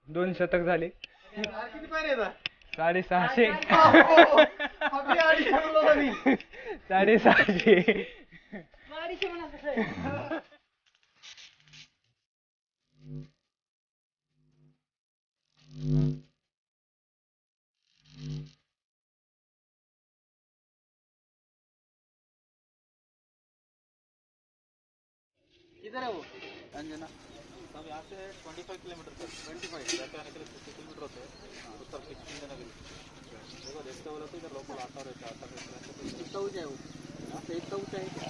2 शतक झाले. किती पायऱ्या आहेत? 650. आपली आडी ठरवलं मी. 650. किधर है वो अंजना? सब यहाँ से 25 किलोमीटर तक 25 जाते आने के लिए 50 किलोमीटर होते हैं उस तरफ किचन नगर देखो देखते बोला तो इधर लोकल आता रहता कितना ऊंचा है वो? यहाँ से इतना ऊंचा है क्या?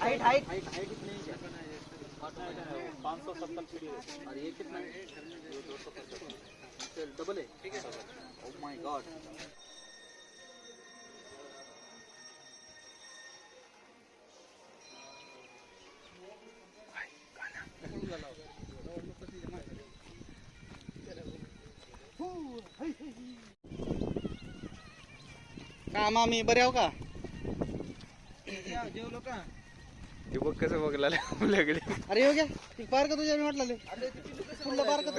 हाइट हाइट हाइट हाइट इतनी है क्या? 570 सीढ़ी है और ये कितना है? ये 250 डबल है ठीक है ओह माय गॉड का मामी बरे आहो का जेवलो का ते बघ कसं बघला आपल्याकडे. अरे हो गया ती पार का तुझ्या मी म्हटलं पुढलं पार का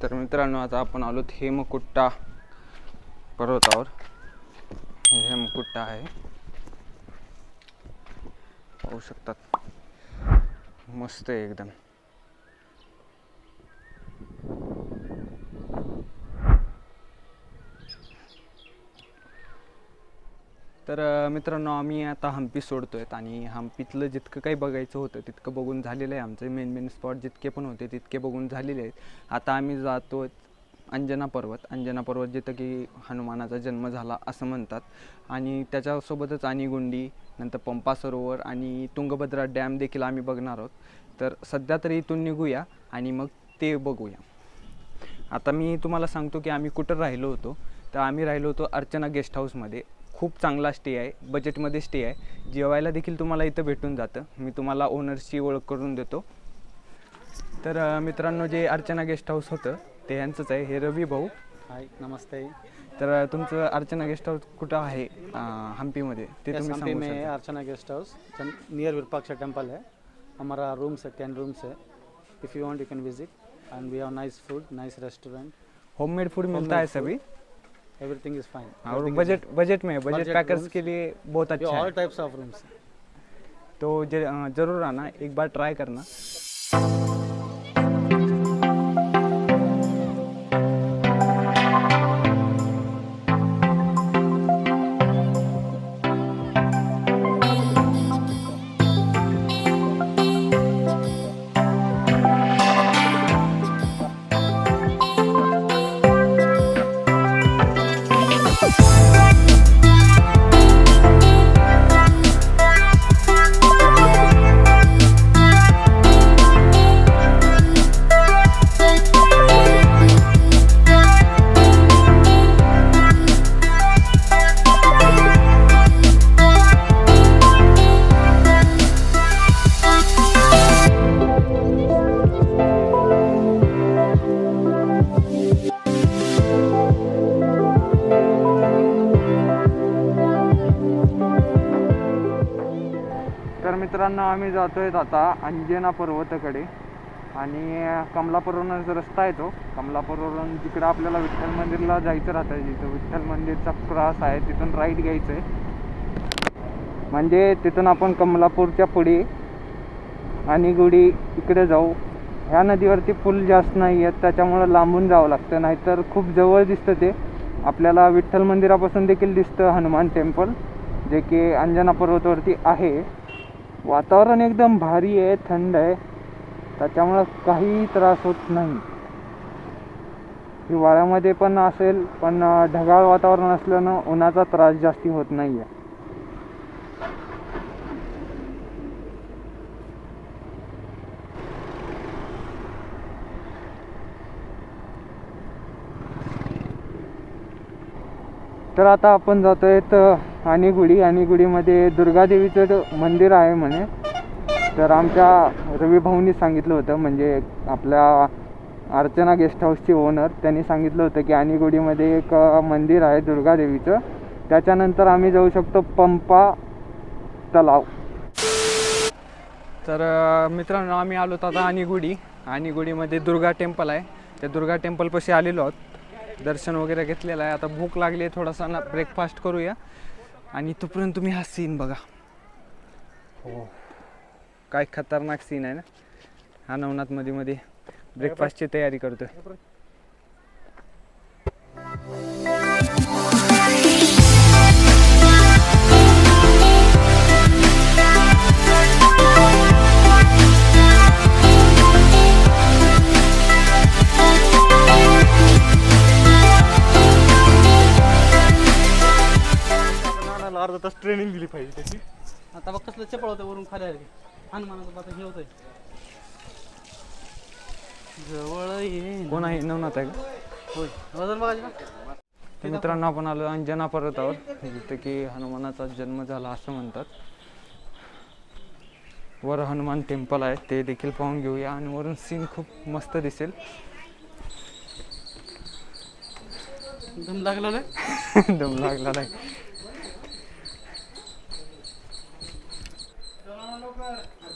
तर मित्रांनो आता आपण आलो हेमकुट्टा पर्वतावर. हे हेमकुट्टा आहे, पाहू शकतात. मस्त आहे एकदम. तर मित्रांनो आम्ही आता हम्पी सोडतोय आणि हम्पीतलं जितकं काही बघायचं होतं तितकं बघून झालेलं आहे. आमचे मेन स्पॉट जितके पण होते तितके बघून झालेले आहेत. आता आम्ही जातो अंजना पर्वत जिथं की हनुमानाचा जन्म झाला असं म्हणतात. आणि त्याच्यासोबतच आनीगुंडी, नंतर पंपा सरोवर आणि तुंगभद्रा डॅम देखील आम्ही बघणार आहोत. तर सध्या तरी इथून निघूया आणि मग ते बघूया. आता मी तुम्हाला सांगतो की आम्ही कुठं राहिलो होतो. तर आम्ही राहिलो होतो अर्चना गेस्ट हाऊसमध्ये. खूप चांगला स्टे आहे, बजेटमध्ये स्टे आहे. जेवायला देखील तुम्हाला इथं भेटून जातं. मी तुम्हाला ओनर्सची ओळख करून देतो. तर मित्रांनो जे अर्चना गेस्ट हाऊस होतं ते यांचंच आहे. हे रवी भाऊ. हाय नमस्ते. तर तुमचं अर्चना गेस्ट हाऊस कुठं आहे हम्पीमध्ये ते तुम्ही हम्पी सांगू में शकता? Archana guest house near Virupaksha temple है. हमारा रूम्स है 10 रूम्स है. If you want you can visit and we have nice food, nice restaurant. Homemade food मिलता है सभी एवरीथिंग इज फाइन. और बजट में बजट पैकर्स के लिए बहुत अच्छा है. All types of rooms. तो ज़रूर आना, एक बार ट्राई करना. तर मित्रांनो आम्ही जातोय आता अंजना पर्वताकडे. आणि कमलापूरवरून रस्ता आहे तो. कमलापूरवरून जिकडं आपल्याला विठ्ठल मंदिरला जायचं राहतं, जिथं विठ्ठल मंदिरचा क्रॉस आहे तिथून राईट घ्यायचं आहे. म्हणजे तिथून आपण कमलापूरच्या पुढे आनीगुडी इकडे जाऊ. ह्या नदीवरती पूल जास्त नाही आहेत त्याच्यामुळं लांबून जावं लागतं, नाहीतर खूप जवळ दिसतं ते आपल्याला. विठ्ठल मंदिरापासून देखील दिसतं हनुमान टेम्पल, जे की अंजना पर्वतावरती आहे. वातावरण एकदम भारी आहे, थंड आहे, त्याच्यामुळं काही त्रास होत नाही. हिवाळ्यामध्ये पण असेल पण ढगाळ वातावरण असल्यानं उन्हाचा त्रास जास्ती होत नाही आहे. तर आता आपण जातोय आनीगुडीमध्ये दुर्गादेवीचं मंदिर आहे म्हणे. तर आमच्या रवी भाऊंनी सांगितलं होतं, म्हणजे आपल्या अर्चना गेस्ट हाऊसचे ओनर, त्यांनी सांगितलं होतं की आनीगुडीमध्ये एक मंदिर आहे दुर्गादेवीचं. त्याच्यानंतर आम्ही जाऊ शकतो पंपा तलाव. तर मित्रांनो आम्ही आलो आता आणीगुडीमध्ये दुर्गा टेम्पल आहे. त्या दुर्गा टेम्पलपाशी आलेलो आहोत. दर्शन वगैरे घेतलेलं आहे. आता भूक लागली आहे, थोडासा ना ब्रेकफास्ट करूया. आणि तोपर्यंत तुम्ही हा सीन बघा. हो, काय खतरनाक सीन आहे ना. हा नवनाथ मध्ये ब्रेकफास्टची तयारी करतोय. अर्धा तास ट्रेनिंग दिली पाहिजे त्याची. आता बघ कसलं चपळ होतं वरून खाली आले. हनुमानाचं आता हे होतंय जवळ ये. कोण आहे? नवनाथ आहे का? होय, वजन बघायचं ना. तर मित्रांनो आपण आलो अंजना पर्वतावर, जिथे की हनुमानाचा जन्म झाला असं म्हणतात. वर हनुमान टेम्पल आहे, ते देखील पाहून घेऊया. आणि वरून सीन खूप मस्त दिसेल. दम लागला नाही. दम लागला नाही.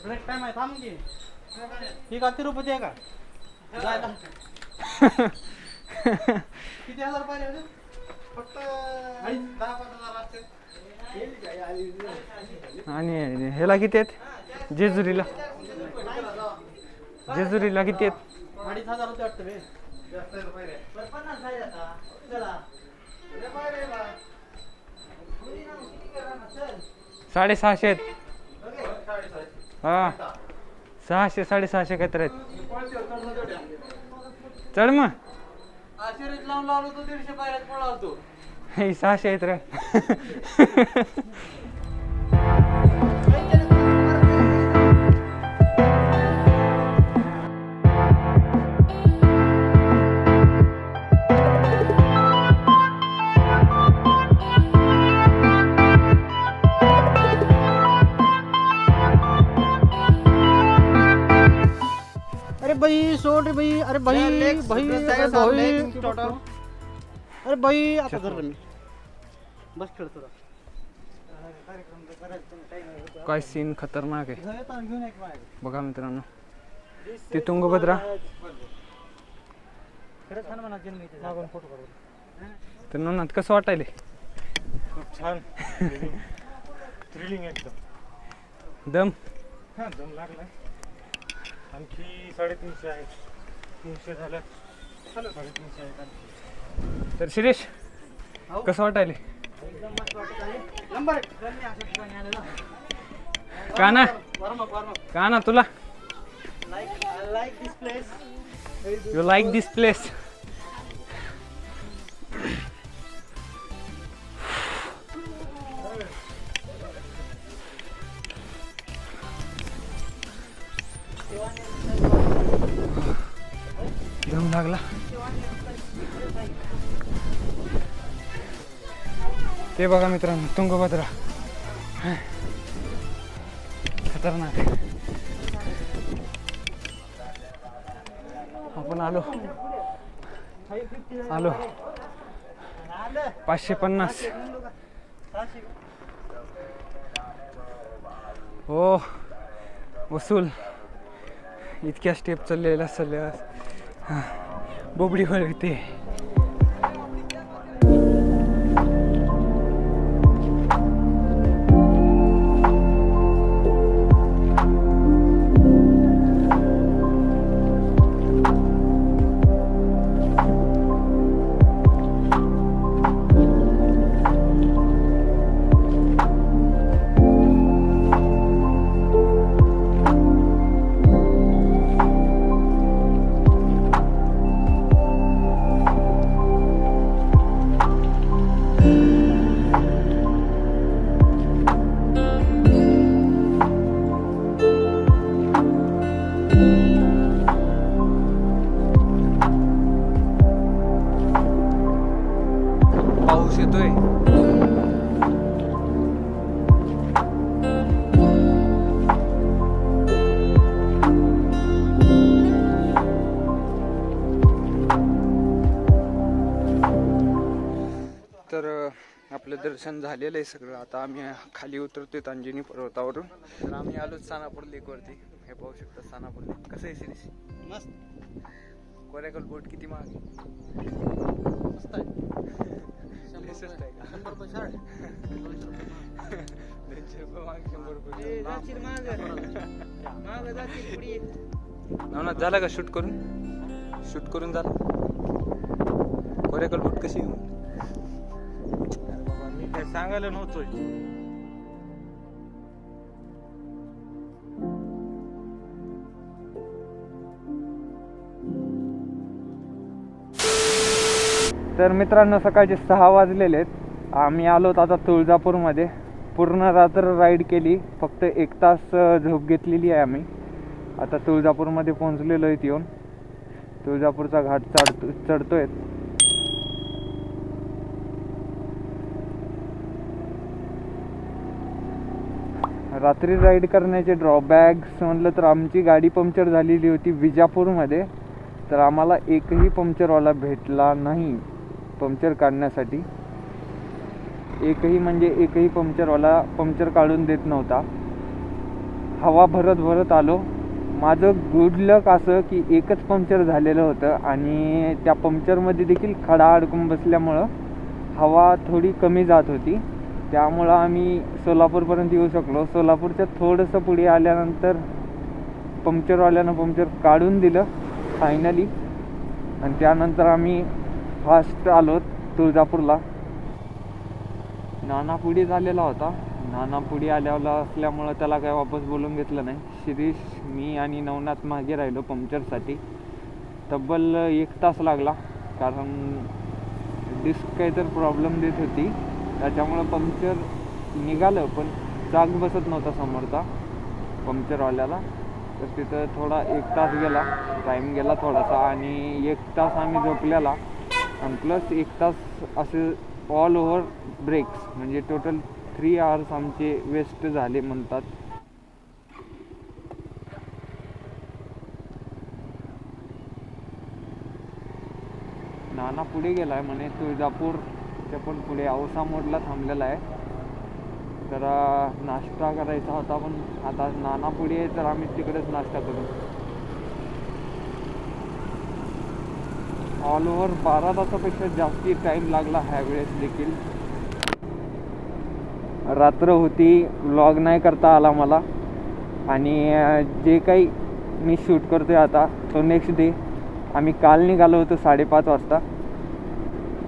ब्रेक टाइम आहे, थांब की. ही का तिरुपती आहे का जायला? किती हजार पाहिजे होते? फक्त 10-15 असते. आणि ह्याला किती आहेत? जेजुरीला किती आहेत? 2,500 होते वाटतं बे. 650 आहेत. हा, 600-650 काहीतरी आहेत. चढ मग. आशिरीत लावून लावलो तो 150 पायऱ्यात पळाला तो. हे 600 आहेत रे. अरे भाई सोड रे भाई. अरे भाई भाई अरे भाई आता कर रे मी. बस खेळ तुला. काय सीन खतरनाक आहे बघा मित्रांनो. ती तुंगभद्रा. तर नवनाथ कसं वाटायले? खूप छान. थ्रिलिंग एकदम. दम दम लागलाय. आणखी 350 आहेत. 300 झालं. 350 आहेत आणखी. तर शिरीष कसं वाटायले? एकदम मस्त वाटत आहे. नंबर 1 मी अशा ठिकाणी आलेलो. काना वार्म काना तुला like this place. You like this place? दम लागला. ते बघा मित्रांनो तुंगभद्रा. खतरनाक. आपण आलो 550. हो वसूल. इतक्या स्टेप चाललेल्या बोबडी वळते. आपलं दर्शन झालेलं आहे सगळं. आता आम्ही खाली उतरतोय अंजनी पर्वतावरून. तर आम्ही आलो सानापूर लेकवरती. हे पाहू शकता सानापूर लेक कसं आहे सिरीज. मस्त कोरेकल बोट किती महाग आहे. मस्त आहे. स्वस्त आहे का? 100 रुपये शार्ट 200 रुपये 200 रुपये मागे 100 रुपये. ना झालं का शूट करून झालं. कोरेकल बोट कशी आहे? अरे बाबा मी काय सांगायला नव्हतोय. तर मित्रांनो सकाळचे 6 वाजलेले आहेत. आम्ही आलोत आता तुळजापूरमध्ये. पूर्ण रात्र राईड केली. फक्त 1 तास झोप घेतलेली आहे आम्ही. आता तुळजापूरमध्ये पोहोचलेलो आहेत. येऊन तुळजापूरचा घाट चढतोय. रात्री राईड करण्याचे ड्रॉबॅक्स म्हटलं तर आमची गाडी पंक्चर झालेली होती विजापूरमध्ये. तर आम्हाला एकही पंक्चरवाला भेटला नाही पंक्चर काढण्यासाठी. एकही पंक्चरवाला पंक्चर काढून देत नव्हता. हवा भरत आलो. माझं गुड लक असं की एकच पंक्चर झालेलं होतं आणि त्या पंक्चरमध्ये देखील खडा अडकून बसल्यामुळं हवा थोडी कमी जात होती. त्यामुळं आम्ही सोलापूरपर्यंत येऊ शकलो. सोलापूरच्या थोडंसं पुढे आल्यानंतर पंक्चरवाल्यानं पंक्चर काढून दिलं फायनली. आणि त्यानंतर आम्ही फास्ट आलो तुळजापूरला. नानापुडी झालेला होता. नानापुडी आल्याला असल्यामुळं त्याला काय वापस बोलून घेतलं नाही. शिरीष, मी आणि नवनाथ मागे राहिलो पंक्चरसाठी. तब्बल 1 तास लागला कारण डिस्क काहीतरी प्रॉब्लेम देत होती. त्याच्यामुळं पंक्चर निघालं पण चाक बसत नव्हता समोरचा पंक्चरवाल्याला. तर तिथं थोडा 1 तास गेला. टाईम गेला थोडासा आणि 1 तास आम्ही झोपलेला आणि प्लस 1 तास असे ऑल ओव्हर ब्रेक्स म्हणजे टोटल 3 आवर्स आमचे वेस्ट झाले म्हणतात. नाना पुढे गेला आहे म्हणे. तुळजापूरच्या पण पुढे औसा मोडला थांबलेला आहे. तर नाश्ता करायचा होता पण आता नाना पुढे आहे तर आम्ही तिकडेच नाश्ता करू. ऑल ओव्हर 12 तासापेक्षा जास्ती टाईम लागला ह्यावेळेस देखील. रात्र होती. व्लॉग नाही करता आला मला. आणि जे काही मी शूट करतोय आता तो नेक्स्ट डे. आम्ही काल निघालो होतो 5:30 वाजता.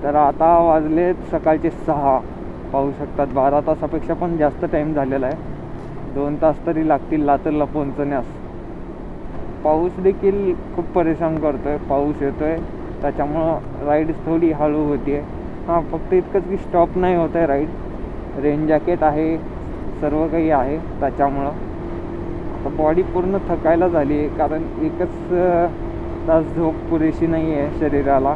तर आता वाजलेत सकाळचे 6. पाहू शकतात 12 तासापेक्षा पण जास्त टाईम झालेला आहे. 2 तास तरी लागतील लातूरला पोहोचण्यास. पाऊस देखील खूप परेशान करतोय. पाऊस येतोय त्याच्यामुळं राईड थोडी हळू होती आहे. हां फक्त इतकंच की स्टॉप नाही होत आहे राईड. रेन जॅकेट आहे, सर्व काही आहे. त्याच्यामुळं आता बॉडी पूर्ण थकायला झाली आहे कारण 1 तास झोप पुरेशी नाही आहे शरीराला.